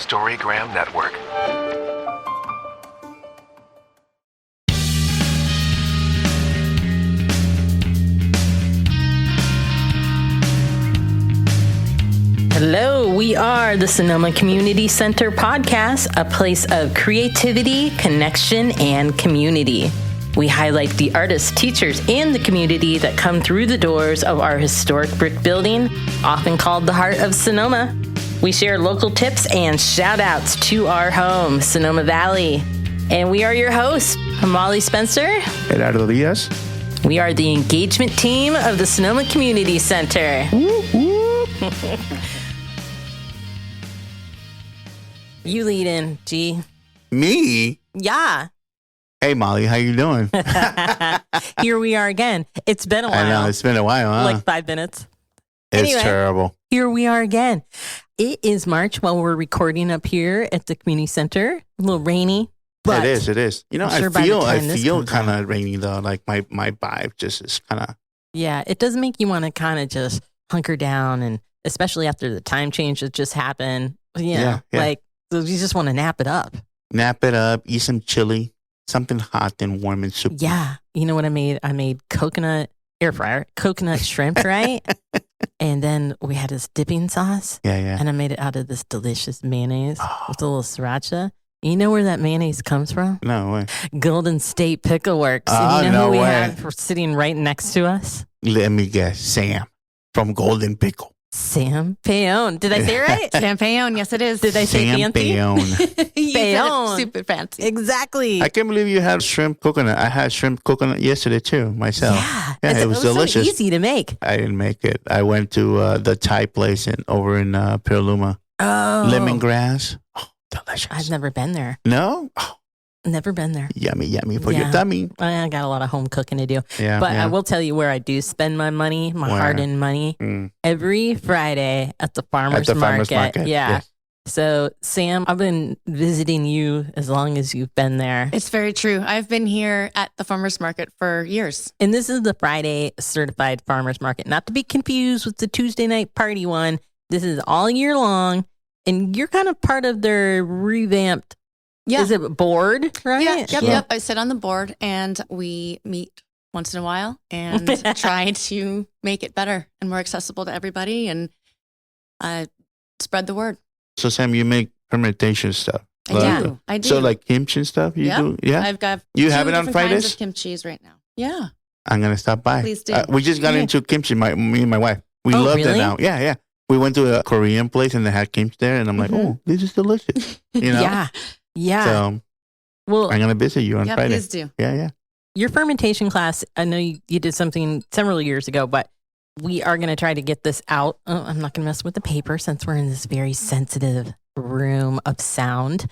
Storygram Network. Hello, we are the Sonoma Community Center podcast, a place of creativity, connection, and community. We highlight the artists, teachers, and the community that come through the doors of our historic brick building, often called the heart of Sonoma. We share local tips and shout outs to our home, Sonoma Valley. And we are your hosts, Molly Spencer. Gerardo Diaz. We are the engagement team of the Sonoma Community Center. Whoop, whoop. You lead in, G. Me? Yeah. Hey, Molly, how you doing? Here we are again. It's been a while. I know, it's been a while, huh? Like 5 minutes. It's Anyway, terrible. Here we are again. It is March while we're recording up here at the community center. A little rainy, but It is. You know, I'm sure I feel comes kind out. of rainy though. Like my vibe just is kind of. yeah, it does make you want to kind of just hunker down, and especially after the time change that just happened. You know, Yeah. like you just want to nap it up. Nap it up, eat some chili, something hot and warm and soup. Yeah. You know what I made? I made coconut air fryer, coconut shrimp, right? And then we had this dipping sauce. Yeah. And I made it out of this delicious mayonnaise with a little sriracha. You know where that mayonnaise comes from? No way. Golden State Pickle Works. Oh, And you know no who we way. have sitting right next to us? Let me guess. Sam from Golden Pickle. Sam Paone. Did I say it right? Sam Paone, yes it is. Did I say Sam fancy? Paone. You said it Paone. super fancy. Exactly. I can't believe you had shrimp coconut. I had shrimp coconut yesterday too, myself. Yeah, it was delicious. So easy to make. I didn't make it. I went to the Thai place over in Petaluma. Oh. Lemongrass. Oh, delicious. I've never been there. No? Oh, Never been there. yummy for Yeah. your tummy. I got a lot of home cooking to do. Yeah. But yeah. I will tell you where I do spend my money, my Where? hard-earned money, Mm. every Friday at the farmer's At the farmer's market. Yeah. Yes. So, Sam, I've been visiting you as long as you've been there. It's very true. I've been here at the farmer's market for years. And this is the Friday certified farmer's market, not to be confused with the Tuesday night party one. This is all year long. And you're kind of part of their revamped, Yeah. is it board, right? Yep. I sit on the board and we meet once in a while and try to make it better and more accessible to everybody and spread the word. So, Sam, you make fermentation stuff. I do. So, like kimchi stuff, you Yep. do? Yeah. I've got You two have it on different Fridays? kinds of kimchi's right now. Yeah. I'm going to stop by. Please do. We just got Yeah. into kimchi, me and my wife. We Oh, loved it really? now. Yeah. We went to a Korean place and they had kimchi there. And I'm like, Mhm. oh, this is delicious. You know? Yeah. So, Well, I'm going to visit you on Yeah, Friday. please do. Yeah. your fermentation class, I know you did something several years ago, but we are going to try to get this out. Oh, I'm not going to mess with the paper since we're in this very sensitive room of sound.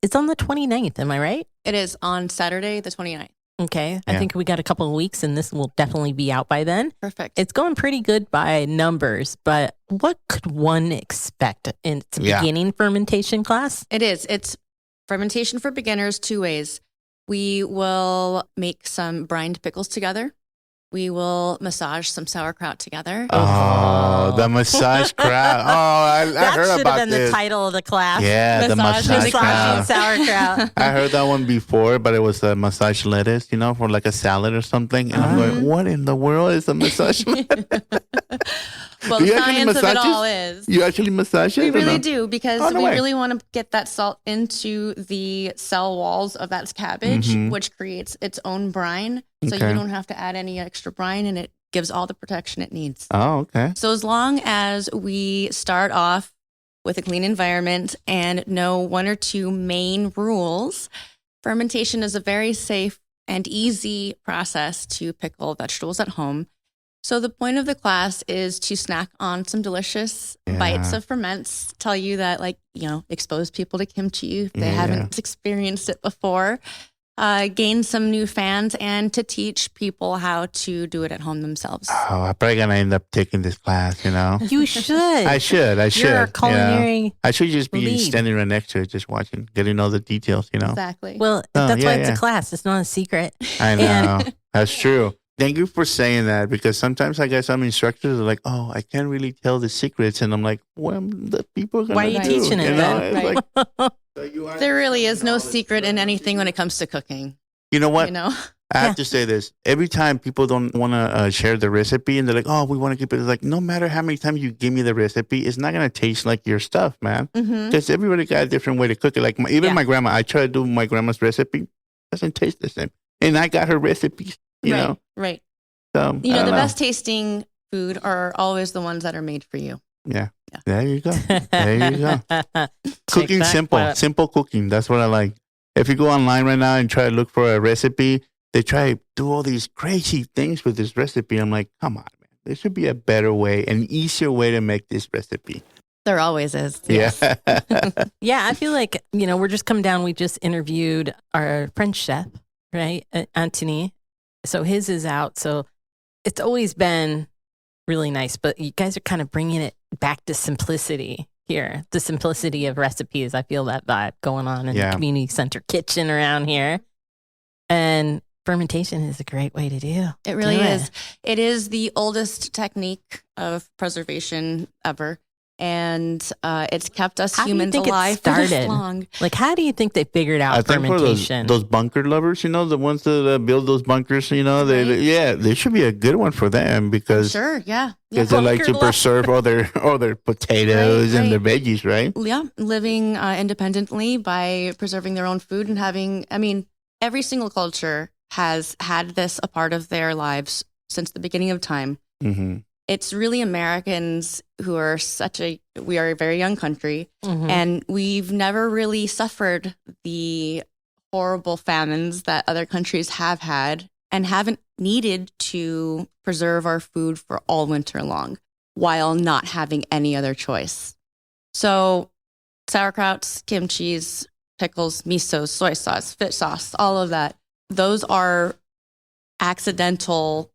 It's on the 29th. Am I right? It is on Saturday, the 29th. Okay. I Yeah. think we got a couple of weeks and this will definitely be out by then. Perfect. It's going pretty good by numbers, but what could one expect in its Yeah. beginning fermentation class? It is. It's fermentation for beginners 2 ways. We will make some brined pickles together. We will massage some sauerkraut together. Oh, the massage crowd. Oh, I That heard should about have been this. the title of the class. Yeah, the Massage massage Massaging crowd. sauerkraut. I heard that one before, but it was a massage lettuce, for like a salad or something. And I'm going, what in the world is a massage lettuce? Well, Do the you actually science of it massage all it? is. You actually massage it? We or really no? do because Oh, no we way. really want to get that salt into the cell walls of that cabbage, Mhm. which creates its own brine. So Okay. you don't have to add any extra brine and it gives all the protection it needs. Oh, okay. So as long as we start off with a clean environment and know one or two main rules, fermentation is a very safe and easy process to pickle vegetables at home. So the point of the class is to snack on some delicious bites Yeah. of ferments, tell you that expose people to kimchi if they Yeah. haven't experienced it before. Gain some new fans and to teach people how to do it at home themselves. Oh, I'm probably going to end up taking this class, You should. I should. You're a culinary. I should just be lead. standing right next to it, just watching, getting all the details, Exactly. Well, Oh, that's yeah, why it's yeah. a class. It's not a secret. I know. That's true. Thank you for saying that, because sometimes I get some instructors are like, "Oh, I can't really tell the secrets," and I'm like, "Well, the people are gonna Why are you do, teaching it you know? then? It's Right. like, so you are There really is no knowledge, secret in anything when it comes to cooking. You know what? You know, I Yeah. have to say this. Every time people don't want to share the recipe and they're like, "Oh, we want to keep it," it's like, no matter how many times you give me the recipe, it's not going to taste like your stuff, man. Because everybody got a different way to cook it. Like even Yeah. my grandma, I try to do my grandma's recipe. Doesn't taste the same. And I got her recipes, you know? right. So, You I know, don't the best tasting food are always the ones that are made for you. Yeah. Yeah. There you go. There you go. Check Cooking that simple. out. Simple cooking. That's what I like. If you go online right now and try to look for a recipe, they try to do all these crazy things with this recipe. I'm like, come on, man. There should be a better way, an easier way to make this recipe. There always is. Yeah. Yeah, I feel like, we're just coming down. We just interviewed our French chef, right? Anthony. So his is out. So it's always been really nice, but you guys are kind of bringing it back to simplicity here, the simplicity of recipes. I feel that vibe going on in the community center kitchen around here. And fermentation is a great way to do. It really is. It is the oldest technique of preservation ever. And it's kept us humans alive for this long. Like, how do you think they figured out I think for fermentation? those bunker lovers, the ones that build those bunkers, there should be a good one for them because yeah. Because they like to preserve all their potatoes and their veggies, right? Yeah, living independently by preserving their own food and having, every single culture has had this a part of their lives since the beginning of time. Mm-hmm. It's really Americans who are we are a very young country, and we've never really suffered the horrible famines that other countries have had and haven't needed to preserve our food for all winter long while not having any other choice. So sauerkrauts, kimchis, pickles, miso, soy sauce, fish sauce, all of that, those are accidental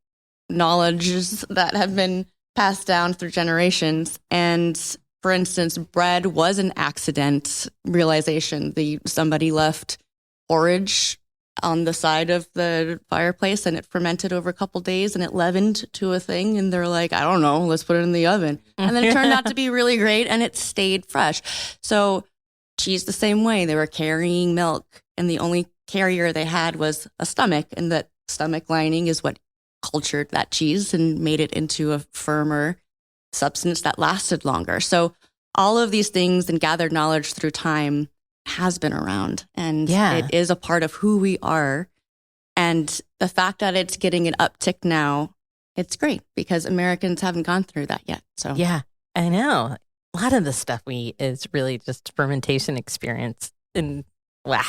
knowledges that have been passed down through generations. And for instance, bread was an accident realization. Somebody left porridge on the side of the fireplace and it fermented over a couple days and it leavened to a thing. And they're like, I don't know, let's put it in the oven. And then it turned out to be really great and it stayed fresh. So cheese the same way. They were carrying milk and the only carrier they had was a stomach, and that stomach lining is what cultured that cheese and made it into a firmer substance that lasted longer. So all of these things and gathered knowledge through time has been around, and it is a part of who we are. And the fact that it's getting an uptick now, it's great because Americans haven't gone through that yet. So yeah, I know. A lot of the stuff we eat is really just fermentation experience. And wow,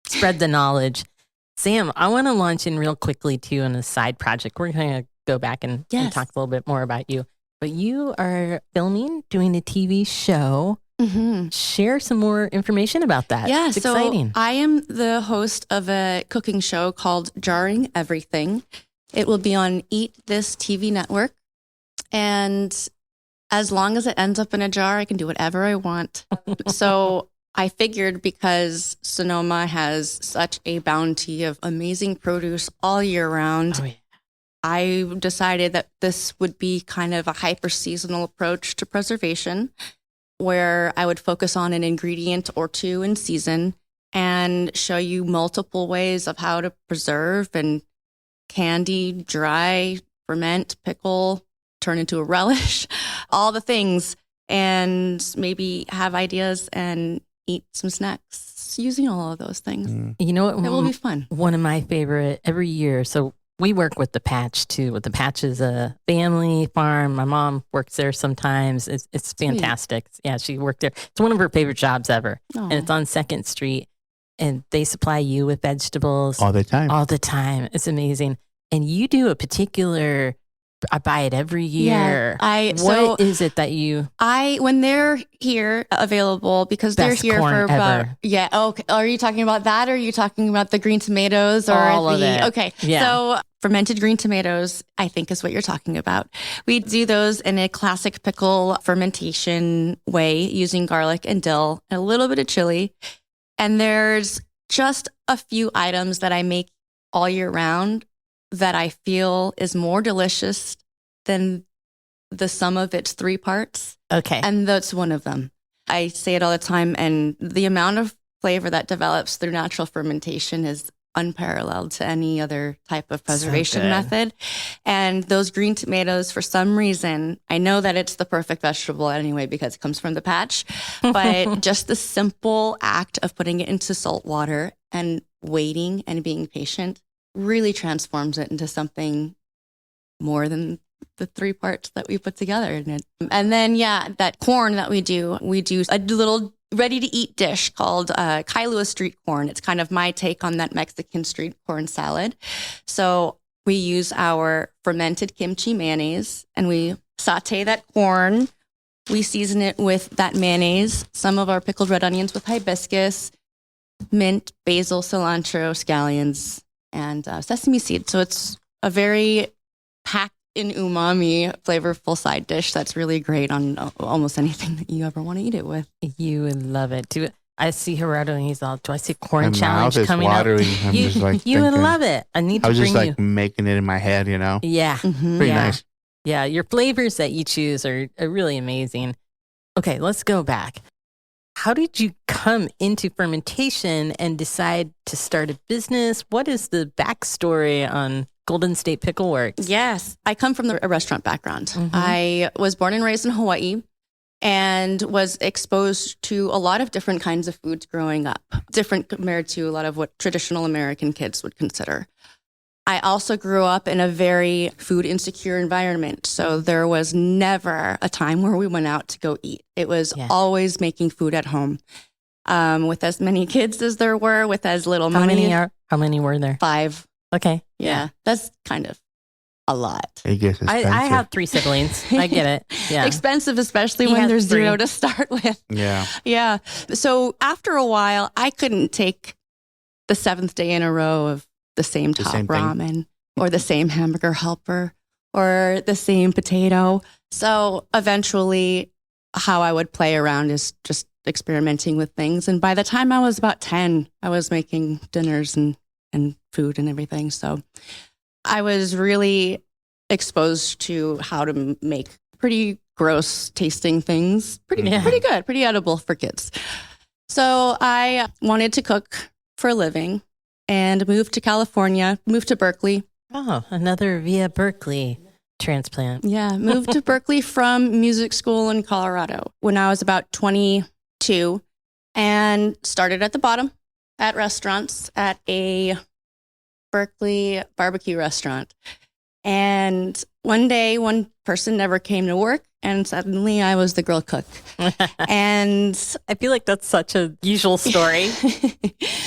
spread the knowledge. Sam, I want to launch in real quickly too on a side project. We're going to go back and talk a little bit more about you. But you are doing a TV show. Mm-hmm. Share some more information about that. Yeah, it's exciting. I am the host of a cooking show called Jarring Everything. It will be on Eat This TV network. And as long as it ends up in a jar, I can do whatever I want. So I figured because Sonoma has such a bounty of amazing produce all year round, I decided that this would be kind of a hyper-seasonal approach to preservation, where I would focus on an ingredient or two in season and show you multiple ways of how to preserve and candy, dry, ferment, pickle, turn into a relish, all the things, and maybe have ideas and eat some snacks using all of those things. You know what? It will be fun. One of my favorite every year. So we work with the Patch too. The Patch is a family farm. My mom works there sometimes. It's fantastic. Sweet. Yeah, she worked there. It's one of her favorite jobs ever. Aww. And it's on 2nd Street. And they supply you with vegetables. All the time. All the time. It's amazing. And you do a particular... I buy it every year. Yeah, what is it that you... when they're here available, because they're here for about... Ever. Yeah, okay. Are you talking about that, or are you talking about the green tomatoes? Or all of it. Okay, so fermented green tomatoes, I think is what you're talking about. We do those in a classic pickle fermentation way using garlic and dill and a little bit of chili. And there's just a few items that I make all year round that I feel is more delicious than the sum of its three parts. Okay. And that's one of them. I say it all the time, and the amount of flavor that develops through natural fermentation is unparalleled to any other type of preservation method. And those green tomatoes, for some reason, I know that it's the perfect vegetable anyway because it comes from the patch, but just the simple act of putting it into salt water and waiting and being patient really transforms it into something more than the three parts that we put together in it. And then, that corn that we do a little ready-to-eat dish called Kailua street corn. It's kind of my take on that Mexican street corn salad. So we use our fermented kimchi mayonnaise, and we saute that corn. We season it with that mayonnaise, some of our pickled red onions with hibiscus, mint, basil, cilantro, scallions, and sesame seeds. So it's a very packed in umami, flavorful side dish that's really great on almost anything that you ever want to eat it with. You would love it. I see Gerardo and he's all, do I see corn My challenge mouth is coming watering. up? I'm just like you would thinking. love it. I need to I was bring just you. like making it in my head, Yeah. Pretty nice. Yeah, your flavors that you choose are really amazing. Okay, let's go back. How did you come into fermentation and decide to start a business? What is the backstory on Golden State Pickle Works? Yes, I come from a restaurant background. I was born and raised in Hawaii and was exposed to a lot of different kinds of foods growing up, different compared to a lot of what traditional American kids would consider. I also grew up in a very food insecure environment. So there was never a time where we went out to go eat. It was always making food at home. With as many kids as there were, with as little money. How many were there? 5. Okay. Yeah. That's kind of a lot. It gets expensive. I have 3 siblings. I get it. Yeah. Expensive, especially He when has there's 3. 0 to start with. Yeah. Yeah. So after a while, I couldn't take the 7th day in a row of the same top same thing. ramen or the same hamburger helper or the same potato. So eventually, how I would play around is just experimenting with things. And by the time I was about 10, I was making dinners and food and everything. So I was really exposed to how to make pretty gross tasting things, pretty good, pretty edible for kids. So I wanted to cook for a living and moved to California, moved to Berkeley. Oh, another via Berkeley transplant. Yeah, moved to Berkeley from music school in Colorado when I was about 22 and started at the bottom at restaurants at a Berkeley barbecue restaurant. And one day, one person never came to work, and suddenly I was the girl cook. And I feel like that's such a usual story.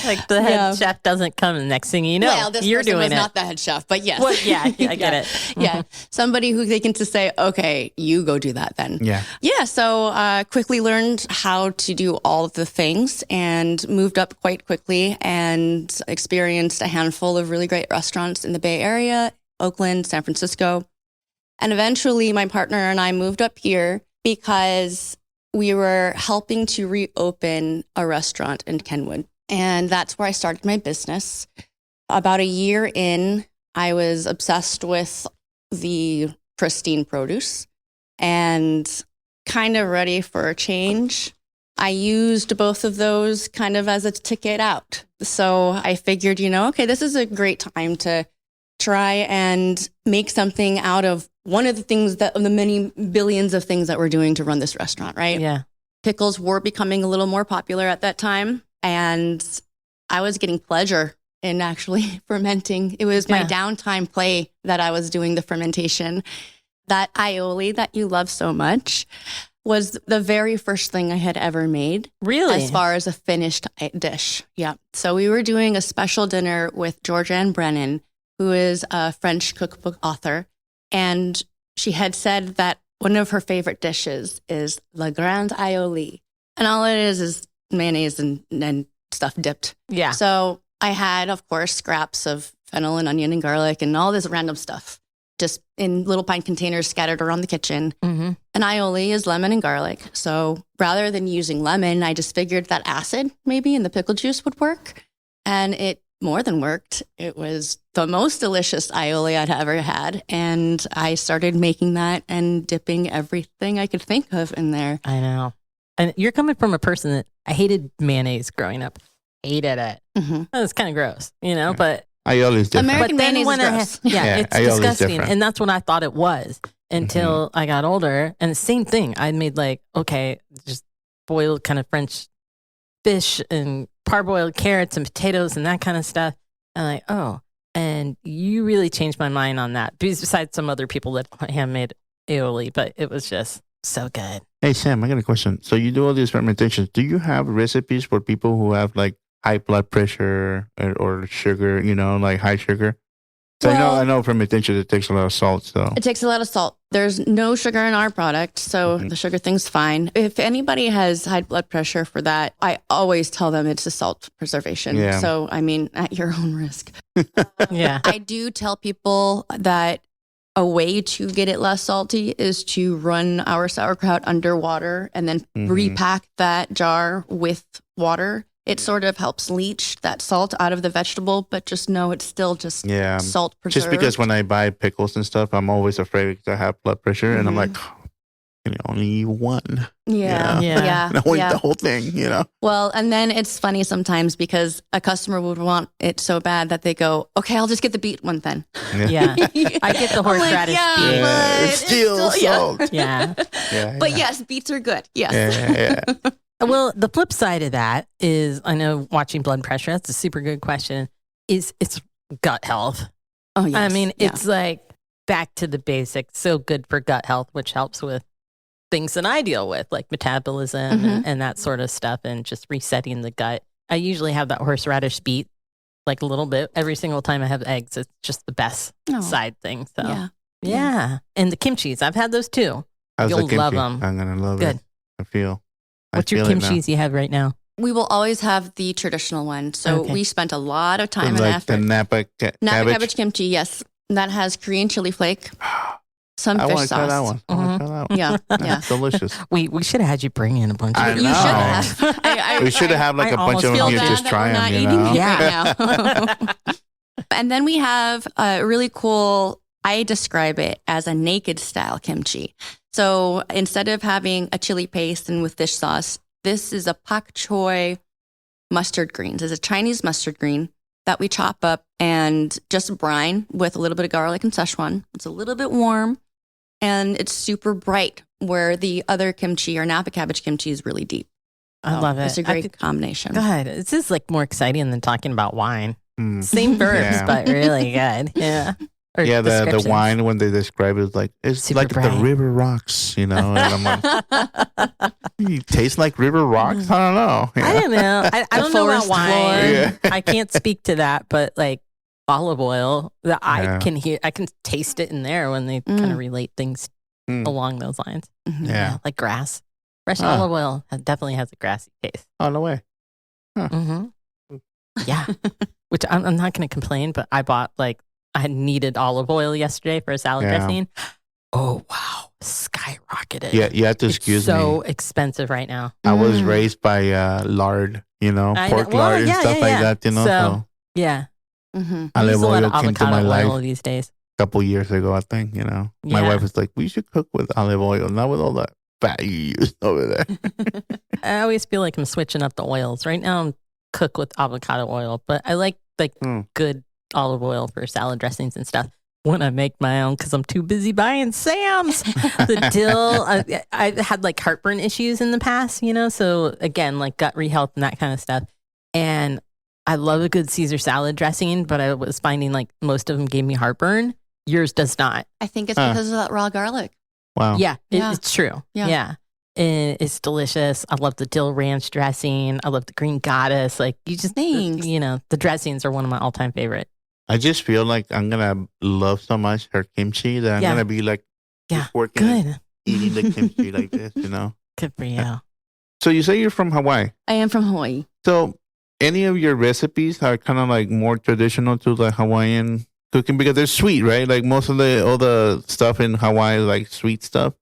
Like the head chef doesn't come, and the next thing you know, well, this you're person doing was it. not the head chef, but yes. Well, yeah, I get it. Yeah. Somebody who they can just say, okay, you go do that then. Yeah. Yeah. So quickly learned how to do all of the things and moved up quite quickly and experienced a handful of really great restaurants in the Bay Area, Oakland, San Francisco. And eventually my partner and I moved up here because we were helping to reopen a restaurant in Kenwood. And that's where I started my business. About a year in, I was obsessed with the pristine produce and kind of ready for a change. I used both of those kind of as a ticket out. So I figured, okay, this is a great time to try and make something out of one of the things of the many billions of things that we're doing to run this restaurant, right? Yeah. Pickles were becoming a little more popular at that time. And I was getting pleasure in actually fermenting. It was my downtime play that I was doing the fermentation. That aioli that you love so much was the very first thing I had ever made. Really? As far as a finished dish. Yeah. So we were doing a special dinner with Georgianne Brennan, who is a French cookbook author. And she had said that one of her favorite dishes is La Grande Aioli. And all it is mayonnaise and stuff dipped. Yeah. So I had, of course, scraps of fennel and onion and garlic and all this random stuff just in little pine containers scattered around the kitchen. Mm-hmm. And aioli is lemon and garlic. So rather than using lemon, I just figured that acid maybe in the pickle juice would work. And it more than worked. It was the most delicious aioli I'd ever had. And I started making that and dipping everything I could think of in there. I know. And you're coming from a person that I hated mayonnaise growing up. Hated it. Mm-hmm. It's kind of gross, but Aioli is different. American but then mayonnaise when is gross. it's aioli is disgusting. different. And that's what I thought it was until I got older. And the same thing. I made just boiled kind of French fish and parboiled carrots and potatoes and that kind of stuff. And and you really changed my mind on that. Besides some other people that handmade aioli, but it was just so good. Hey, Sam, I got a question. So you do all these fermentations. Do you have recipes for people who have like high blood pressure or sugar, like high sugar? So I know fermentation, it takes a lot of salt. So It takes a lot of salt. There's no sugar in our product, so the sugar thing's fine. If anybody has high blood pressure for that, I always tell them it's a salt preservation. Yeah. So, at your own risk. Yeah. I do tell people that a way to get it less salty is to run our sauerkraut under water and then repack that jar with water. It sort of helps leach that salt out of the vegetable, but just know it's still just salt preserved. Just because when I buy pickles and stuff, I'm always afraid because I have blood pressure, and I'm like, can you only eat one? Yeah. And I want to eat the whole thing, Well, and then it's funny sometimes because a customer would want it so bad that they go, okay, I'll just get the beet one then. Yeah. I get the horseradish beet. Yeah, it's still salt. Yeah. But yes, beets are good. Yes. Yeah. Well, the flip side of that is, I know watching blood pressure, that's a super good question, is it's gut health. Oh, yes. It's like back to the basics. So good for gut health, which helps with things that I deal with, like metabolism and that sort of stuff, and just resetting the gut. I usually have that horseradish beet, like a little bit, every single time I have eggs. It's just the best side thing. So, yeah. And the kimchis, I've had those too. How's You'll the kimchi? love them. I'm going to love Good. it. I feel What's your kimchis you have right now? We will always have the traditional one. So we spent a lot of time and like effort. the Napa cabbage kimchi, yes. That has Korean chili flake, some I fish want to try that sauce. one. I want to try that one. Yeah. That's delicious. We should have had you bring in a bunch of I it. know. You should have. We should have had like I a bunch almost of feel them here bad just that try we're not them, eating meat Yeah. right now. And then we have a really cool, I describe it as a naked style kimchi. So instead of having a chili paste and with fish sauce, this is a pak choi mustard greens. It's a Chinese mustard green that we chop up and just brine with a little bit of garlic and Szechuan. It's a little bit warm and it's super bright, where the other kimchi or Napa cabbage kimchi is really deep. I love it. It's a great combination. God, this is like more exciting than talking about wine. Same verbs, but really good. Yeah. Or the descriptions. wine, when they describe it, like it's Super like bright. the river rocks, And I'm like, it tastes like river rocks. I don't know. I don't know. I don't know about forest wine. floor. Yeah. I can't speak to that, but like olive oil, that I can taste it in there when they kind of relate things along those lines. Yeah. Like grass. Fresh olive oil definitely has a grassy taste. On the way. Yeah. Which I'm not going to complain, but I bought I had needed olive oil yesterday for a salad dressing. Oh, wow. Skyrocketed. Yeah, you have to It's excuse me. so expensive right now. I was raised by lard, pork lard and stuff like that, So, yeah. I use Olive a lot of oil came to my avocado oil life these days. a couple years ago, I think, My Yeah. wife was like, we should cook with olive oil, not with all that fat you use over there. I always feel like I'm switching up the oils. Right now, I'm cook with avocado oil, but I like good olive oil for salad dressings and stuff when I make my own, because I'm too busy buying Sam's. The dill, I've had heartburn issues in the past, so again, gut rehealth and that kind of stuff. And I love a good Caesar salad dressing, but I was finding most of them gave me heartburn. Yours does not. I think it's because of that raw garlic. Wow. Yeah, Yeah. it's true. Yeah. Yeah. And it's delicious. I love the dill ranch dressing. I love the green goddess. You just, Thanks. the dressings are one of my all-time favorite. I just feel like I'm going to love so much her kimchi that I'm going to be just working, Good. eating the kimchi like this, Good for you. So you say you're from Hawaii. I am from Hawaii. So any of your recipes are kind of more traditional to the Hawaiian cooking because they're sweet, right? Most of all the stuff in Hawaii is sweet stuff.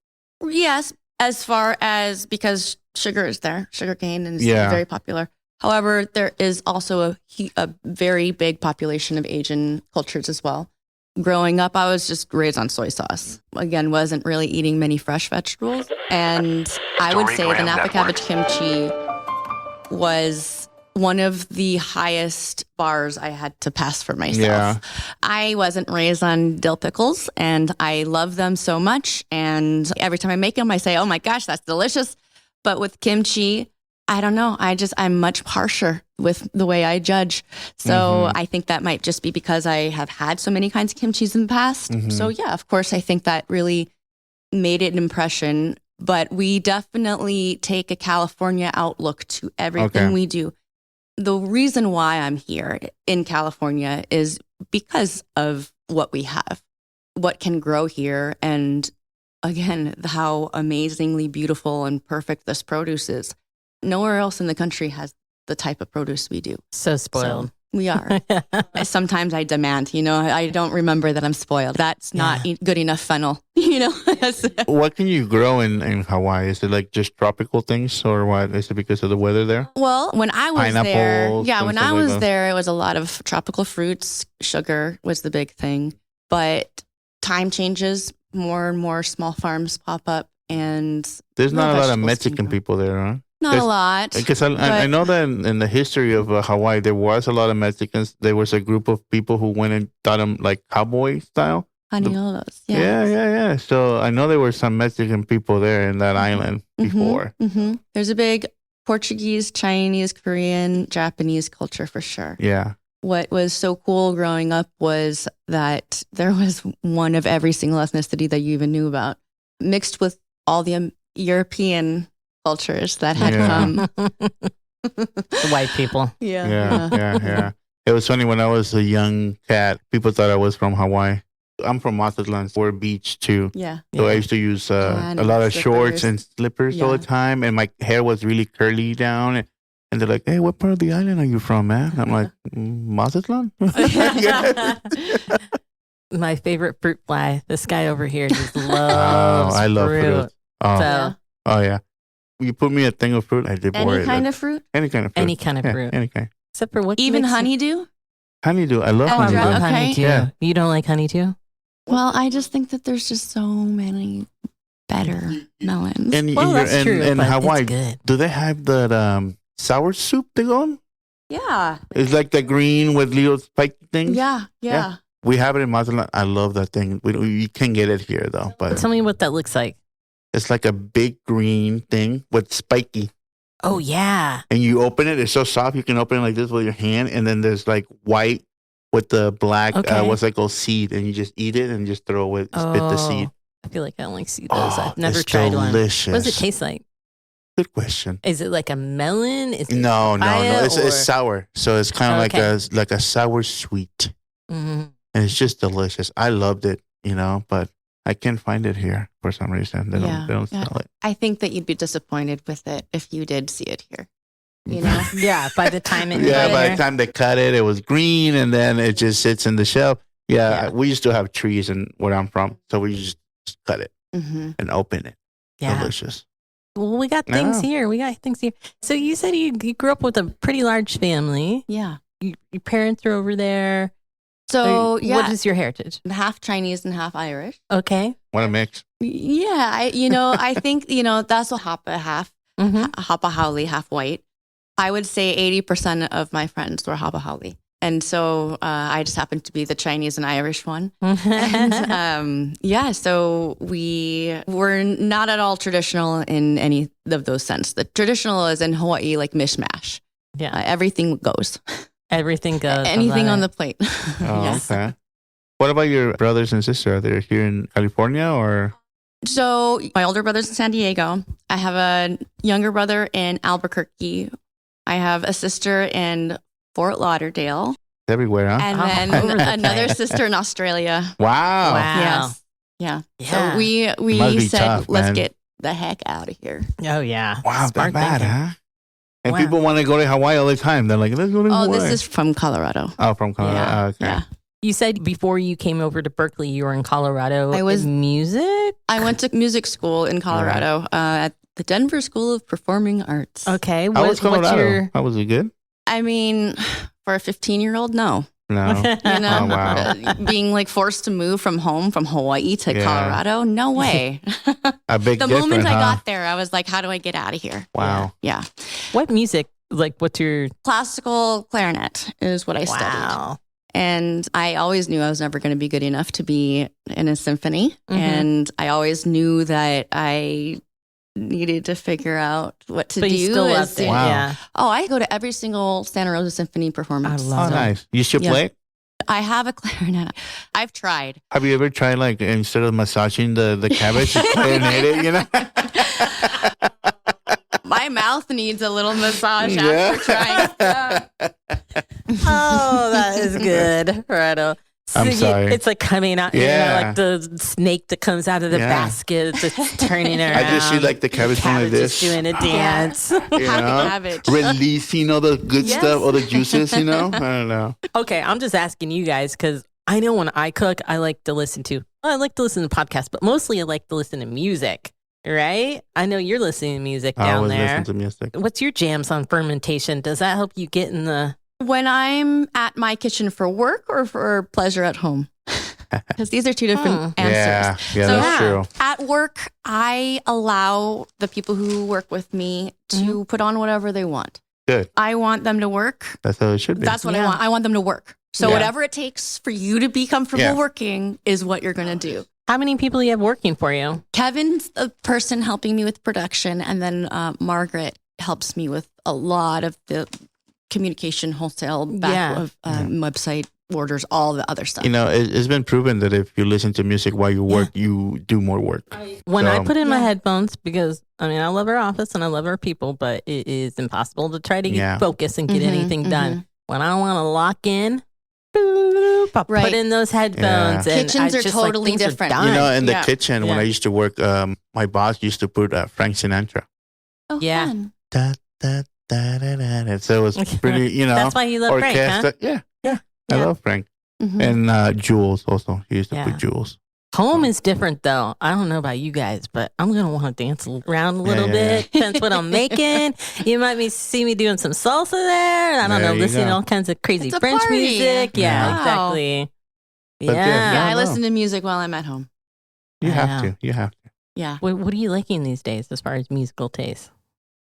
Yes, as far as because sugar is there, sugar cane, and it's very popular. However, there is also a very big population of Asian cultures as well. Growing up, I was just raised on soy sauce. Again, wasn't really eating many fresh vegetables. And I would say the Napa cabbage kimchi was one of the highest bars I had to pass for myself. Yeah. I wasn't raised on dill pickles, and I love them so much. And every time I make them, I say, oh my gosh, that's delicious. But with kimchi, I don't know. I'm much harsher with the way I judge. So I think that might just be because I have had so many kinds of kimchis in the past. So yeah, of course, I think that really made an impression. But we definitely take a California outlook to everything we do. The reason why I'm here in California is because of what we have, what can grow here, and again, how amazingly beautiful and perfect this produce is. Nowhere else in the country has the type of produce we do. So spoiled. So we are. Sometimes I demand, I don't remember that I'm spoiled. That's not good enough funnel, What can you grow in Hawaii? Is it like just tropical things, or what? Is it because of the weather there? Well, when I was Pineapples, there, when I like was that? there, it was a lot of tropical fruits. Sugar was the big thing. But time changes, more and more small farms pop up, and There's not a lot of vegetables Mexican can grow. people there, huh? Not a lot. Because I know that in the history of Hawaii, there was a lot of Mexicans. There was a group of people who went and taught them like cowboy style. Aiolis, Yeah. So I know there were some Mexican people there in that island before. There's a big Portuguese, Chinese, Korean, Japanese culture for sure. Yeah. What was so cool growing up was that there was one of every single ethnicity that you even knew about, mixed with all the European cultures that had come. The white people. Yeah. It was funny when I was a young cat, people thought I was from Hawaii. I'm from Mazatlan. We're a beach too. Yeah. So I used to use a lot of shorts and slippers all the time. And my hair was really curly down. And they're like, hey, what part of the island are you from, man? I'm like, Mazatlan? My favorite fruit fly, this guy over here, just loves I love fruit. Oh, yeah. You put me a thing of fruit, I devour it. Any kind of fruit? Any kind of fruit. Any kind of fruit. Any kind. Except for what? Even honeydew? Honeydew. I love I honeydew. love Okay. honeydew. Yeah. You don't like honeydew? Well, I just think that there's just so many better melons. And Well, that's true. in but Hawaii, it's good. do they have that sour soup they go on? Yeah. It's like the green with little spiky things. Yeah. We have it in Mazatlan. I love that thing. You can't get it here though. But Tell me what that looks like. it's like a big green thing with spiky. Oh, yeah. And you open it. It's so soft. You can open it like this with your hand. And then there's like white with the black, Okay. what's that called, seed. And you just eat it and just throw it, spit the seed. I feel like I only see those. I've never it's tried one. delicious. What does it taste like? Good question. Is it like a melon? Is it No. papaya, It's or- sour. So it's kind of Okay. like a sour sweet. Mhm. And it's just delicious. I loved it, but I can't find it here for some reason. They don't sell it. I think that you'd be disappointed with it if you did see it here. You know? Yeah, by the time it Yeah, made by it the time they cut it, it was green, and then it just sits in the shelf. Yeah. We used to have trees in where I'm from, so we just cut it and open it. Yeah. Delicious. Well, we got things here. So you said you grew up with a pretty large family. Yeah. Your parents are over there. So, What is your heritage? half Chinese and half Irish. Okay. What a mix. Yeah. I think, that's a hapa half, Mm-hmm. hapa haole, half white. I would say 80% of my friends were hapa haole. And so I just happened to be the Chinese and Irish one. And so we were not at all traditional in any of those sense. The traditional is in Hawaii, like mishmash. Yeah. Everything goes. Everything goes. Anything on the plate. Oh, Yes. okay. What about your brothers and sisters? Are they here in California or? So my older brother's in San Diego. I have a younger brother in Albuquerque. I have a sister in Fort Lauderdale. Everywhere, huh? And All over then the another place. sister in Australia. Wow. Wow. Yes. Yeah. So we Must be said, tough, let's man. get the heck out of here. Oh, yeah. Wow, Smart that bad, thinking. huh? And Wow. people want to go to Hawaii all the time. They're like, let's go to Oh, Hawaii. this is from Colorado. Oh, from Colorado. Yeah. Oh, okay. Yeah. You said before you came over to Berkeley, you were in Colorado. I was- in music. I went to music school in Colorado at the Denver School of Performing Arts. Okay. How was Colorado? How was it good? I mean, for a 15-year-old, no. No. You know, Oh, wow. Being like forced to move from Hawaii to Colorado, no way. A big The difference, moment I huh? got there, I was like, how do I get out of here? Wow. Yeah. What music? Like, what's your... Classical clarinet is what I studied. Wow. And I always knew I was never going to be good enough to be in a symphony. And I always knew that I needed to figure out what to do. You still loved it. Wow. Yeah. Oh, I go to every single Santa Rosa Symphony performance. I love Oh, nice. You should play it? I have a clarinet. I've tried. Have you ever tried, like, instead of massaging the cabbage, clarinet it, you know? My mouth needs a little massage Yeah. after trying. Oh, that is good. Righto. So I'm sorry. It's like coming out, Yeah. like the snake that comes out of the basket. It's turning around. I just see, like, the cabbage going like Cabbage is this. doing a dance. You Happy know? cabbage. Releasing all the good stuff, all the juices, you know? I don't know. Okay, I'm just asking you guys because I know when I cook, I like to listen to podcasts, but mostly I like to listen to music, right? I know you're listening to music I down always there. listen to music. What's your jams on fermentation? Does that help you get in the... When I'm at my kitchen for work or for pleasure at home? Because these are two different answers. Yeah, So, that's true. At work, I allow the people who work with me to put on whatever they want. Good. I want them to work. That's how it should be. That's what I want. I want them to work. So Yeah. whatever it takes for you to be comfortable working is what you're going to do. How many people do you have working for you? Kevin's the person helping me with production, and then Margaret helps me with a lot of the communication, wholesale, website orders, all the other stuff. You know, it's been proven that if you listen to music while you work, you do more work. When I So- put in my headphones, because I mean, I love our office and I love our people, but it is impossible to try to get focus and get anything done. When I want to lock in, boop, I put in those headphones. And Kitchens I are just, totally things are different. done. You know, in the Yeah. kitchen, when I used to work, my boss used to put Frank Sinatra. Oh, Yeah. fun. Da, da, da, da, da, da. So it was pretty, you know. That's why you love Frank, huh? Yeah. I Yeah. love Frank. Mhm. And Jules also. He used to Yeah. put Jules. Home is different, though. I don't know about you guys, but I'm going to want to dance around a little bit. Depends what I'm making. You might see me doing some salsa there. I don't know, There you listening to go. all kinds of crazy It's a French party. music. Yeah, Wow. exactly. But Yeah. Yeah, I know. listen to music while I'm at home. You have Wow. to. You have to. Yeah. What are you liking these days as far as musical taste?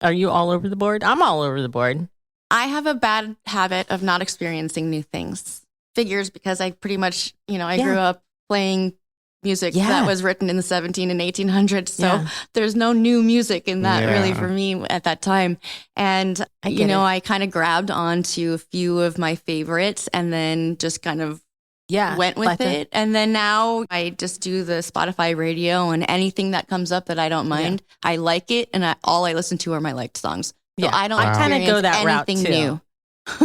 Are you all over the board? I'm all over the board. I have a bad habit of not experiencing new things. Figures because I pretty much, I grew up playing music that was written in the 17 and 1800s. So there's no new music in that really for me at that time. And, I kind of grabbed onto a few of my favorites and then just kind of went with it. And then now I just do the Spotify radio and anything that comes up that I don't mind. I like it. And all I listen to are my liked songs. So I don't kind of go that route anything too. new.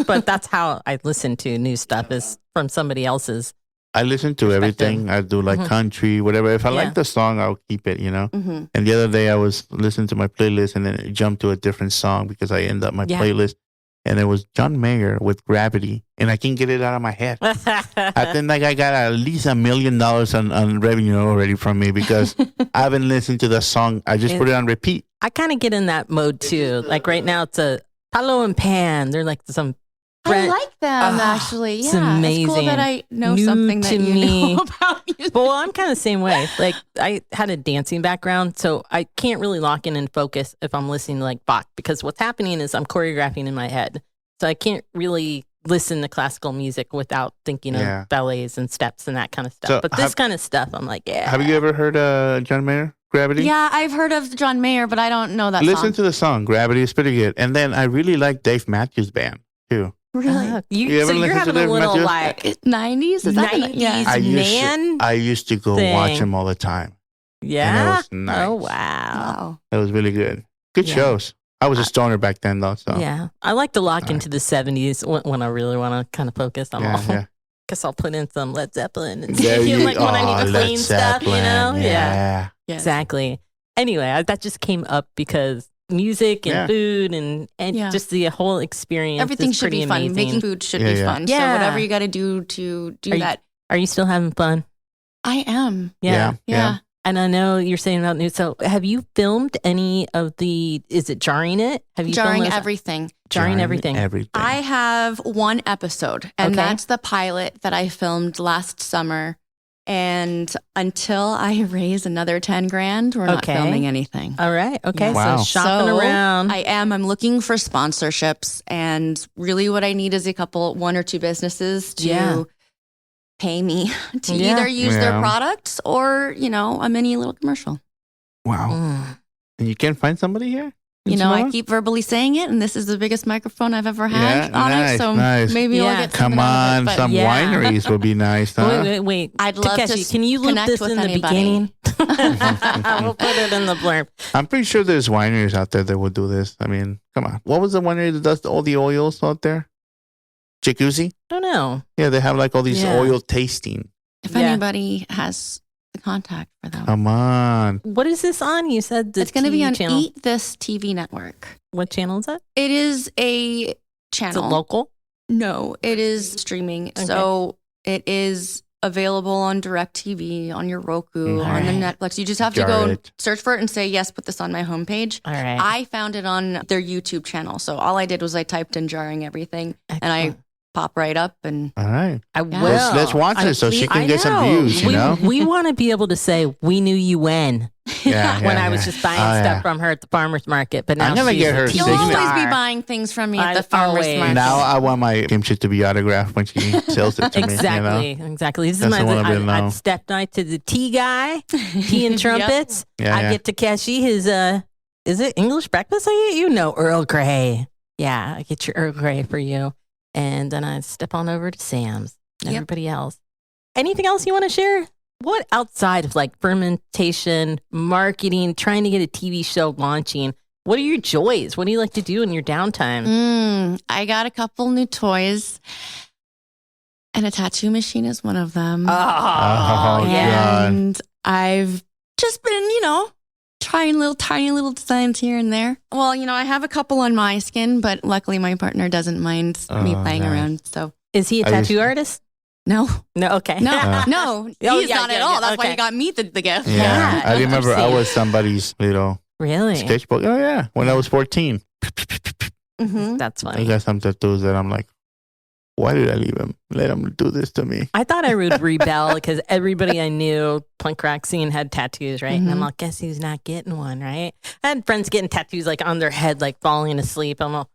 But that's how I listen to new stuff is from somebody else's. I listen to everything. I do like country, whatever. If I like the song, I'll keep it, Mm-hmm. And the other day I was listening to my playlist and then it jumped to a different song because I ended up my playlist. And it was John Mayer with Gravity. And I can't get it out of my head. I think that guy got at least $1 million on revenue already from me because I haven't listened to the song. I just put it on repeat. I kind of get in that mode too. Like right now, it's a Palo and Pan. They're like some. I like them actually. It's Yeah, amazing. It's cool that I know New something to that you me. know about music. Well, I'm kind of the same way. Like I had a dancing background, so I can't really lock in and focus if I'm listening to like Bach because what's happening is I'm choreographing in my head, so I can't really listen to classical music without thinking of ballets and steps and that kind of stuff. So but this kind of stuff, I'm like, Have you ever heard John Mayer, Gravity? Yeah, I've heard of John Mayer, but I don't know that Listen song. to the song. Gravity is pretty good. And then I really like Dave Matthews Band too. Really? You so ever you're listen to having a Dave little Matthews? like 90s? Is that 90s I used to go watch him all the time. Yeah. And it was nice. Oh wow. It was really good. Good shows. I was a stoner back then though. So Yeah. I like to lock into the 70s when I really want to kind of focus on all. Guess I'll put in some Led Zeppelin and like when I need to clean stuff, you know? Yeah. Exactly. Anyway, that just came up because music and food and just the whole experience. Everything is should pretty be fun. amazing. Making food should be fun. So whatever you got to do to do that. Are you still having fun? I am. Yeah. And I know you're saying about new. So have you filmed any of is it jarring it? Have you Jarring filmed everything. Jarring everything. I have one episode, and that's the pilot that I filmed last summer. And until I raise another 10 grand, we're not filming anything. All right. Okay. Wow. So shopping around. I'm looking for sponsorships, and really what I need is one or two businesses to pay me to either use their products or, a mini little commercial. Wow. And you can't find somebody here? I keep verbally saying it, and this is the biggest microphone I've ever had on it. So maybe we'll get Come on, some wineries will be nice, huh? Wait. I'd love Takeshi, to can you loop this in the beginning? We'll put it in the blurb. I'm pretty sure there's wineries out there that will do this. I mean, come on. What was the winery that does all the oils out there? Jacuzzi? I don't know. Yeah, they have like all these oil tasting. If anybody has the contact for them. Come on. What is this on? You said it's going to be on channel. Eat This TV network. What channel is that? It is a channel. Is it local? No, it is streaming. Okay. So it is available on DirecTV, on your Roku, on the Netflix. You just have to go search for it and say, yes, put this on my homepage. All right. I found it on their YouTube channel. So all I did was I typed in jarring everything. Excellent. And I pop right up. And all right. I will. Let's watch it so she can get some views, We want to be able to say, we knew you when. When I was just buying stuff from her at the farmer's market. But now I'm gonna get her. You'll always be buying things from me at the farmer's market. Now I want my kimchi to be autographed when she sells it to me. Exactly. This is I'd step night to the tea guy, tea and trumpets. I get Takeshi his, is it English breakfast I get? Earl Grey. Yeah, I get your Earl Grey for you. And then I step on over to Sam's and everybody else. Anything else you want to share? What outside of like fermentation, marketing, trying to get a TV show launching, what are your joys? What do you like to do in your downtime? I got a couple new toys, and a tattoo machine is one of them. And I've just been, trying tiny little designs here and there. Well, I have a couple on my skin, but luckily my partner doesn't mind me playing around. So, is he a tattoo artist? No. Okay. No. He's not at all. That's why you got me the gift. Yeah. I remember I was somebody's sketchbook. Oh, yeah. When I was 14. That's funny. I got some tattoos that I'm like, why did I leave him? Let him do this to me. I thought I would rebel because everybody I knew, punk rock scene, had tattoos, right? And I'm like, guess who's not getting one, right? I had friends getting tattoos like on their head, like falling asleep. I'm like,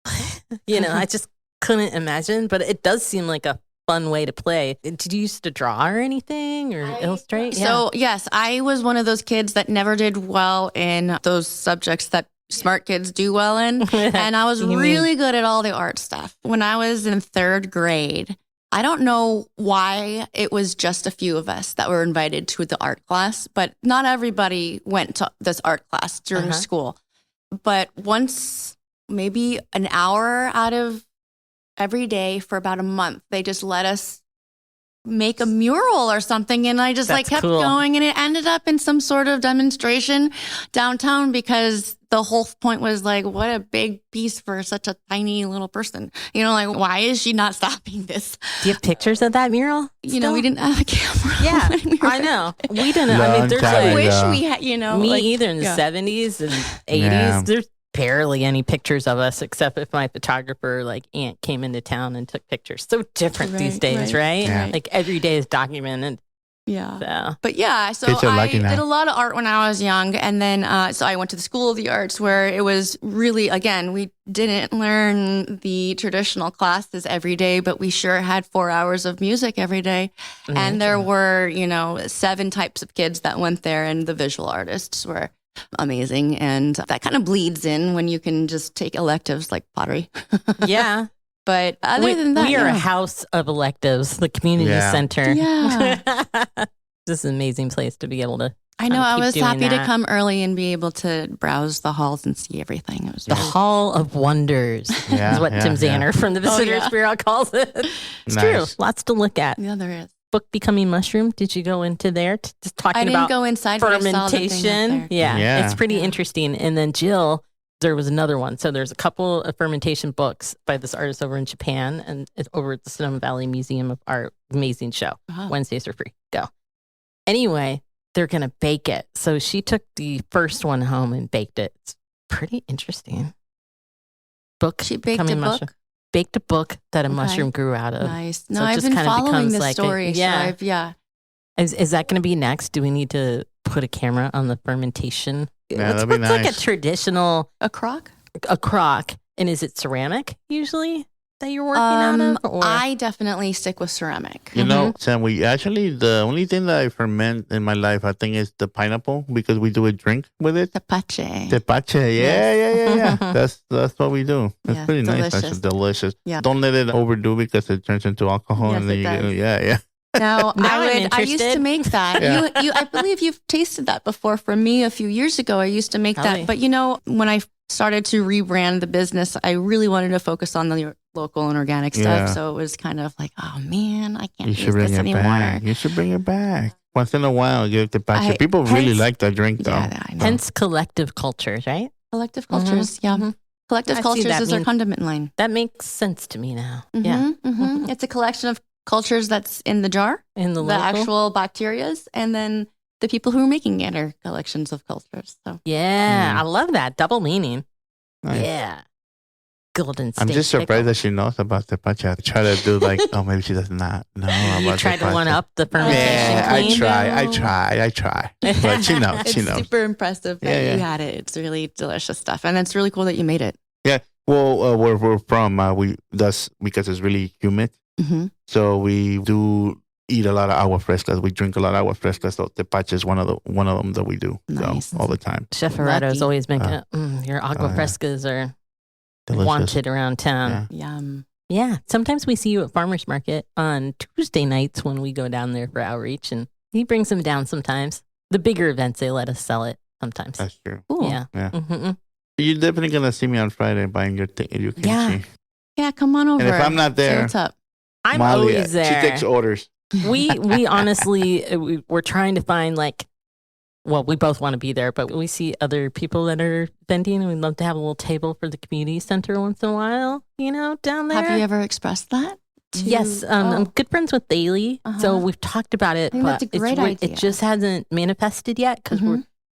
I just couldn't imagine, but it does seem like a fun way to play. Did you used to draw or anything or illustrate? So, yes, I was one of those kids that never did well in those subjects that smart kids do well in. And I was really good at all the art stuff. When I was in 3rd grade, I don't know why it was just a few of us that were invited to the art class, but not everybody went to this art class during school. But once, maybe an hour out of every day for about a month, they just let us make a mural or something, and I just kept going, and it ended up in some sort of demonstration downtown because the whole point was what a big piece for such a tiny little person. Why is she not stopping this? Do you have pictures of that mural? We didn't have a camera. Yeah, I know. We didn't. I mean, there's I wish we had. Me either. In the 70s and 80s, there's barely any pictures of us except if my photographer aunt came into town and took pictures. So different these days, right? Yeah. Every day is documented. Yeah. So. But so I did a lot of art when I was young. And then so I went to the School of the Arts where it was really, again, we didn't learn the traditional classes every day, but we sure had 4 hours of music every day. Mm-hmm. And there were, 7 types of kids that went there, and the visual artists were amazing. And that kind of bleeds in when you can just take electives like pottery. Yeah. But other than that, we are a house of electives, the community center. Yeah. This is an amazing place to be able to. I know. I was happy to come early and be able to browse the halls and see everything. It was the Hall of Wonders is what Tim Zanner from the Visitors Bureau calls it. It's true. Lots to look at. Yeah, there is. Book Becoming Mushroom. Did you go into there? Just talking about go inside, fermentation. Yeah, it's pretty interesting. And then Jill, there was another one. So there's a couple of fermentation books by this artist over in Japan, and it's over at the Sonoma Valley Museum of Art. Amazing show. Wednesdays are free. Go. Anyway, they're going to bake it. So she took the first one home and baked it. It's pretty interesting. She baked a book? Baked a book that a mushroom grew out of. Nice. No, So it I've just been kinda following becomes this like story. yeah. Is that going to be next? Do we need to put a camera on the fermentation? Yeah, that'd What's be like a nice. traditional A crock? a crock? And is it ceramic usually that you're working out of? Or? I definitely stick with ceramic. You know, Sam, we actually, the only thing that I ferment in my life, I think, is the pineapple because we do a drink with it. Tepache. Tepache. Yeah. That's what we do. It's Yeah, pretty nice. delicious. That's delicious. Yeah. Don't let it overdo because it turns into alcohol. Yes, and then it you does. yeah. Now, Now I'm I used to interested. make that. Yeah. I believe you've tasted that before from me a few years ago. I used to make Probably. that. But, when I started to rebrand the business, I really wanted to focus on the local and organic stuff. Yeah. So it was kind of like, oh, man, I can't You use should bring this it anymore. back. You should bring it back. Once in a while, give tepache. People really hence- like that drink, though. Yeah, I know. Hence collective cultures, right? Collective cultures. Yeah. mhm. Collective I see cultures that is our mean- condiment line. That makes sense to me now. Mhm, Yeah. mhm. It's a collection of cultures that's in the jar, In the the local. actual bacterias, and then the people who are making it are collections of cultures. So Yeah, Mm. I love that. Double meaning. Nice. Yeah. Golden State I'm just Pickle. surprised that she knows about tepache. I try to do like, oh, maybe she does not know about You try to tepache. one up the fermentation Yeah, queen. I try. But she knows. it's She knows. super impressive that Yeah. you had it. It's really delicious stuff, and it's really cool that you made it. Well, where we're from, that's because it's really humid. Mm-hmm. So we do eat a lot of agua frescas. We drink a lot of agua frescas. So tepache is one of them that we do. Nice. So all the time. Chef Areto's Lucky. always making your agua yeah. frescas are Delicious. wanted around town. Yeah. Yum. Yeah. Sometimes we see you at farmers market on Tuesday nights when we go down there for outreach, and he brings them down sometimes. The bigger events, they let us sell it sometimes. That's true. Cool. Yeah. Yeah. Mm-hmm. You're definitely gonna see me on Friday buying your kimchi. Yeah. Yeah, come on over. And if I'm not Say there, what's up? I'm Molly, always there. she takes orders. we honestly we're trying to find we both want to be there, but we see other people that are vending, and we'd love to have a little table for the community center once in a while, down there. Have you ever expressed that? Yes, I'm good friends with Daly, so we've talked about it, I think but that's a great idea. it just hasn't manifested yet because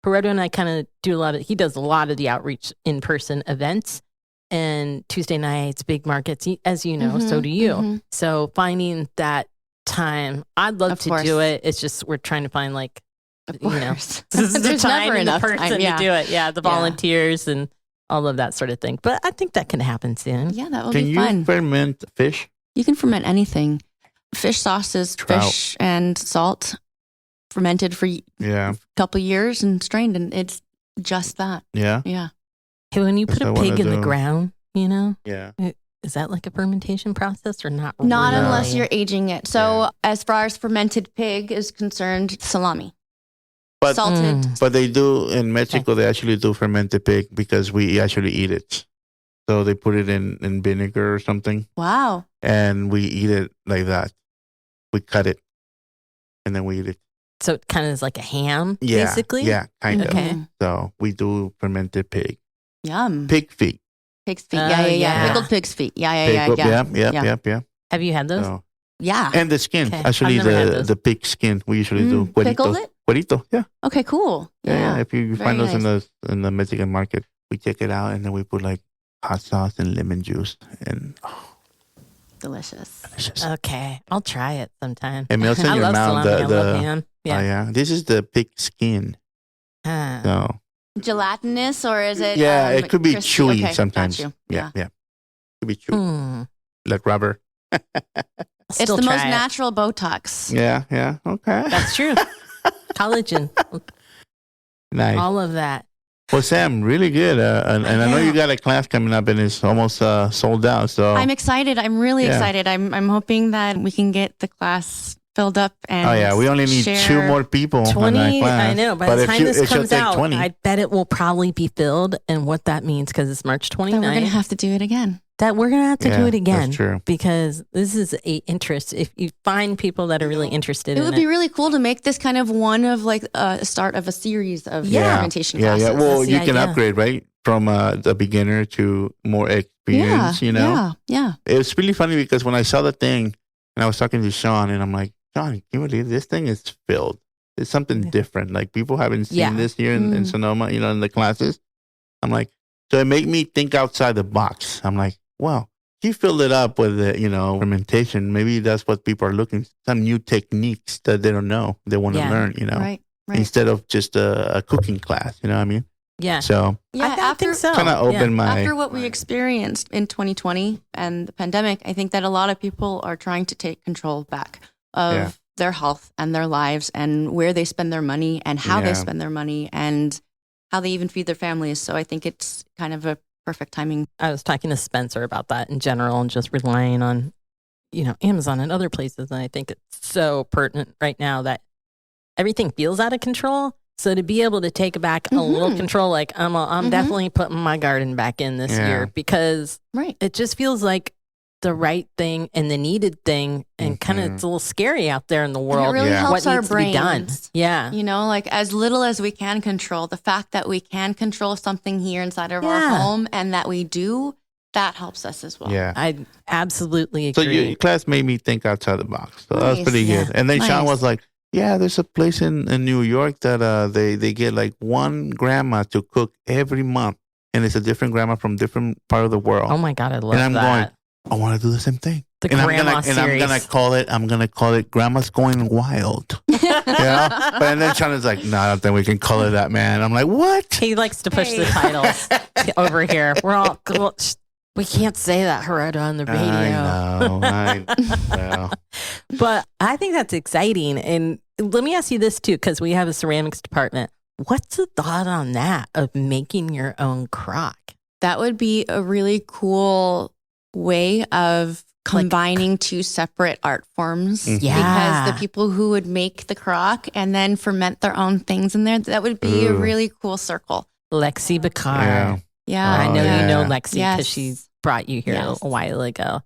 Pareto and I kind of do he does a lot of the outreach in-person events, and Tuesday nights, big markets, as you know, so do you. mhm. So finding that time, I'd love Of to course. do it. It's just we're trying to find Of you know, course. this is the There's time never and the enough person time. Yeah. to do it. Yeah, the volunteers and all of that sort of thing. But I think that can happen soon. Yeah, that will Can be you fun. ferment fish? You can ferment anything. Fish sauces, Trout. fish and salt, fermented for a Yeah. couple years and strained, and it's just that. Yeah. Yeah. Hey, when you put That's a what I pig wanna in the do. ground, Yeah. is that like a fermentation process or not? Not really? unless you're aging it. So, as far as fermented pig is concerned, salami. But Salted. But they do in Mexico. They actually do fermented pig because we actually eat it. So they put it in vinegar or something, Wow. and we eat it like that. We cut it, and then we eat it. So it kind of is like a ham, Yeah, basically? Yeah, kind Okay. of. So we do fermented pig, Yum. pig feet. Pig's feet. Oh, Yeah. yeah. Pickled pig's feet. Yeah. Pig, Yeah. yeah. Have you had those? So, Yeah. and the skin, Okay. actually, I've never had those. the pig skin. We usually do Pickled it? Cuerito, yeah. Okay, cool. Yeah. If you find Very those in the Mexican market, we take it out and then we put like hot sauce and lemon juice and Delicious. delicious. Okay. I'll try it sometime. It melts in I your love mouth. salami. I love ham. Yeah. Yeah. This is the pig skin. Ah. So Gelatinous, or is it? yeah, it could be crispy? chewy Okay, sometimes. got you. Yeah. It could be chewy, Mm. like rubber. It's Still the most try it. natural Botox. Yeah. Okay. That's true. Collagen, Nice. all of that. Well, Sam, really good. And I know you got a class coming up, and it's almost sold out. So I'm excited. I'm really Yeah. excited. I'm hoping that we can get the class filled up. And oh yeah, we only need share. 2 more people. on that 20, class. I know. By But the if time you- this it should comes take out, 20. I bet it will probably be filled. And what that means, because it's March Then we're going to 29th, have to do it again. that we're going to have to Yeah, do it again. That's true. Because this is a interest. If you find people that are really interested It in would be really cool to make this kind of one of like a start of a series of fermentation Yeah. classes. Well, That's the you can idea. upgrade, right? From the beginner to more experience, you know? Yeah. It's really funny because when I saw the thing and I was talking to Sean and I'm like, Sean, can you believe this thing is filled? it's something different. Like people haven't seen Yeah. this here in Sonoma, in the classes. I'm like, so it made me think outside the box. I'm like, well, you filled it up with the, fermentation. Maybe that's what people are looking, some new techniques that they don't know. They want to learn, Right. instead of just a cooking class, you know what I mean? Yeah. So I think so. kind of opened my... After what we experienced in 2020 and the pandemic, I think that a lot of people are trying to take control back of their health and their lives and where they spend their money and how they spend their money and how they even feed their families. So I think it's kind of a perfect timing. I was talking to Spencer about that in general and just relying on, Amazon and other places. And I think it's so pertinent right now that everything feels out of control. So to be able to take back a little control, like I'm definitely putting my garden back in this year because it just feels like the right thing and the needed thing, and kind of it's a little scary out there in the world. And it really helps what our needs to be done. brains. Yeah, Like as little as we can control, the fact that we can control something here inside of our home and that we do, that helps us as well. Yeah. I absolutely So agree. your class made me think outside the box. So that was pretty good. And then Sean was like, yeah, there's a place in New York that they get like one grandma to cook every month. And it's a different grandma from different part of the world. Oh my God, I love and I'm that. going, I want to do the same thing. The and grandma I'm gonna call it Grandma's Going Wild. But then Sean is like, no, I don't think we can call it that, man. I'm like, what? He likes to push the titles over here. We're all we can't say that, Gerardo, on the radio. I know. But I think that's exciting. And let me ask you this too, because we have a ceramics department. What's the thought on that of making your own crock? That would be a really cool way of combining two separate art forms. Yeah. Because the people who would make the crock and then ferment their own things in there, that would be a really cool circle. Lexi Bacard. Yeah. I know you know Lexi because Yes. she's brought you here Yes. a while ago.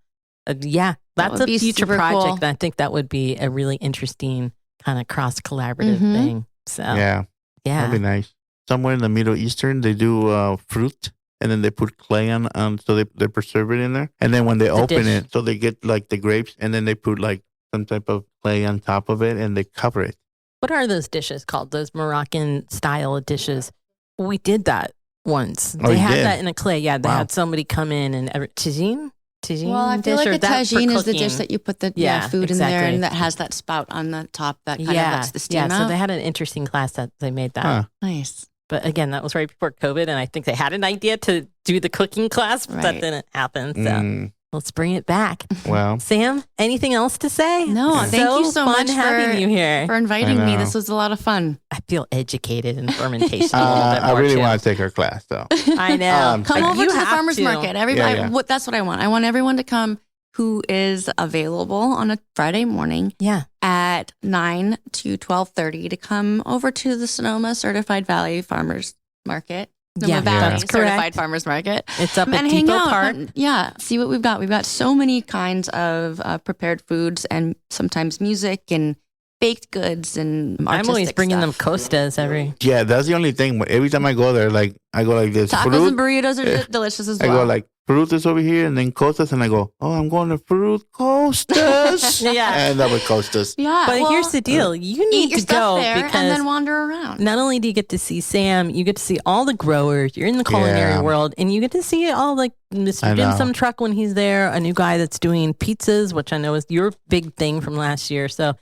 That's would a be future super project. cool. And I think that would be a really interesting kind of cross-collaborative thing. So, Yeah. That'd be nice. Somewhere in the Middle Eastern, they do fruit. And then they put clay on so they preserve it in there. And then when they open it, so they get like the grapes, and then they put like some type of clay on top of it, and they cover it. What are those dishes called? Those Moroccan style dishes? We did that once. They had that in a clay. Yeah, they had somebody come in and tagine. Well, I feel dish, like or the that's for tagine is the cooking? dish that you put the food in there, and that has that spout on the top that kind of lets the steam out. So they had an interesting class that they made that. Huh. Nice. But again, that was right before COVID, and I think they had an idea to do the cooking class, but that didn't happen. So let's bring it back. Well, Sam, anything else to say? No, thank you so fun much having you here. for inviting me. This was a lot of fun. I feel educated in fermentation a little bit more. I really too. want to take her class, though. I know. Come over You to the have farmer's to. market. Everybody, that's what I want. I want everyone to come who is available on a Friday morning at 9 to 12:30 to come over to the Sonoma Certified Valley Farmers Market. Sonoma Valley that's correct. Certified Farmers Market. It's up at and hang Depot out. Park. See what we've got. We've got so many kinds of prepared foods and sometimes music and baked goods and artistic I'm always bringing stuff. them Costas every. Yeah, that's the only thing. Every time I go there, like I go like this. Tacos fruit, and burritos are delicious as I well. go like, fruit is over here, and then Costas, and I go, oh, I'm going to fruit Costas. Yeah. And that was Costas. Yeah, But here's the deal: you eat need your to stuff go there because and then wander around. not only do you get to see Sam, you get to see all the growers. You're in the culinary world, and you get to see all like Mr. Dim Sum Truck when he's there. A new guy that's doing pizzas, which I know is your big thing from last year. So,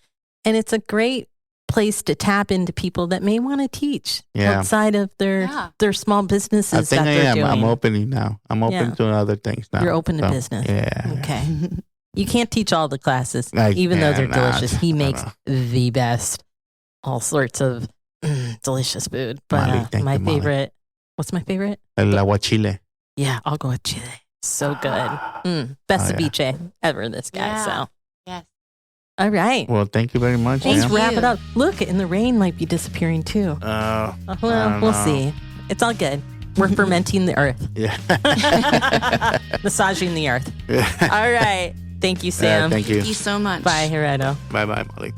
and it's a great place to tap into people that may want to teach outside of their small businesses. I think that I they're am. doing. I'm opening now. I'm open to other things now. You're open to So, business. Yeah. Okay. You can't teach all the classes, I even though they're cannot. delicious. He I makes know. the best, all sorts of delicious food. Molly, But thank my you, Molly. favorite, what's my favorite? El aguachile. Yeah, I'll go with chile. So good. Best ceviche ever, this guy. Yeah. So, Yes. all right. Well, thank you very much. Let's Sam. wrap it up. Look, and the rain might be disappearing too. I Well, don't we'll know. see. It's all good. We're fermenting the earth, Yeah. massaging the earth. All right. Thank you, Sam. Thank you. Thank you so much. Bye, Gerardo. Bye-bye, Molly.